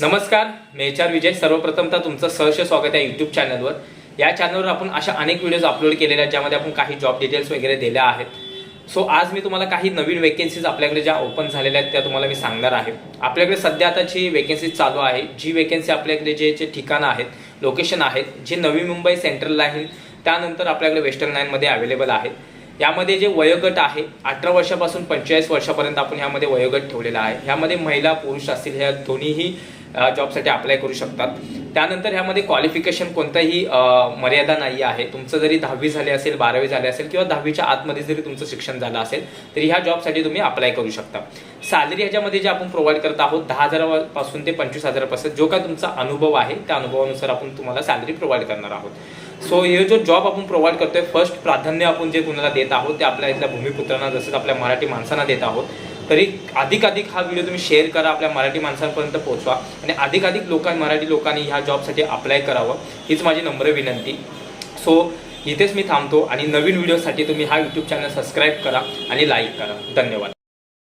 नमस्कार, मी H R विजय. सर्वप्रथमतः तुमचं सहर्ष स्वागत आहे यूट्यूब चॅनलवर. या चॅनलवर आपण अशा अनेक व्हिडिओज अपलोड केलेले आहेत ज्यामध्ये आपण काही जॉब डिटेल्स वगैरे दिल्या आहेत. सो आज मी तुम्हाला काही नवीन वेकेन्सीज आपल्याकडे ज्या ओपन झालेल्या आहेत त्या तुम्हाला मी सांगणार आहे. आपल्याकडे सध्या आताची वेकेन्सीज चालू आहे. जी वेकेन्सी आपल्याकडे जे ठिकाणं आहेत, लोकेशन आहेत, जे नवी मुंबई सेंट्रल लाईन त्यानंतर आपल्याकडे वेस्टर्न लाईनमध्ये अवेलेबल आहेत. यामध्ये जे वयोगट आहे 18 वर्षापासून 45 वर्षापर्यंत आपण यामध्ये वयोगट ठेवलेला आहे. ह्यामध्ये महिला पुरुष असतील ह्या दोन्हीही जॉबसाठी अप्लाय करू शकतात. त्यानंतर ह्यामध्ये क्वालिफिकेशन कोणताही मर्यादा नाही आहे. तुमचं जरी 10वी झाले असेल, 12वी झाले असेल किंवा 10वीच्या आतमध्ये जरी तुमचं शिक्षण झालं असेल तरी ह्या जॉबसाठी तुम्ही अप्लाय करू शकता. सॅलरी ह्याच्यामध्ये जे आपण प्रोव्हाइड करत आहोत 10,000 पासून ते 25,000 जो काय तुमचा अनुभव आहे त्या अनुभवानुसार आपण तुम्हाला सॅलरी प्रोव्हाइड करणार आहोत. सो हे जो जॉब आपण प्रोव्हाइड करतोय फर्स्ट प्राधान्य आपण जे कुणाला देत आहोत ते आपल्या इथल्या भूमिपुत्रांना जसंच आपल्या मराठी माणसांना देत आहोत. तरी अधिकाधिक हा व्हिडिओ तुम्ही शेअर करा, आपल्या मराठी माणसांपर्यंत पोहोचवा आणि अधिकाधिक मराठी लोकांनी ह्या जॉबसाठी अप्लाय करावं हीच माझी नम्र विनंती. सो इथेच मी थांबतो आणि नवीन व्हिडिओसाठी तुम्ही हा यूट्यूब चॅनल सबस्क्राईब करा आणि लाईक करा. धन्यवाद.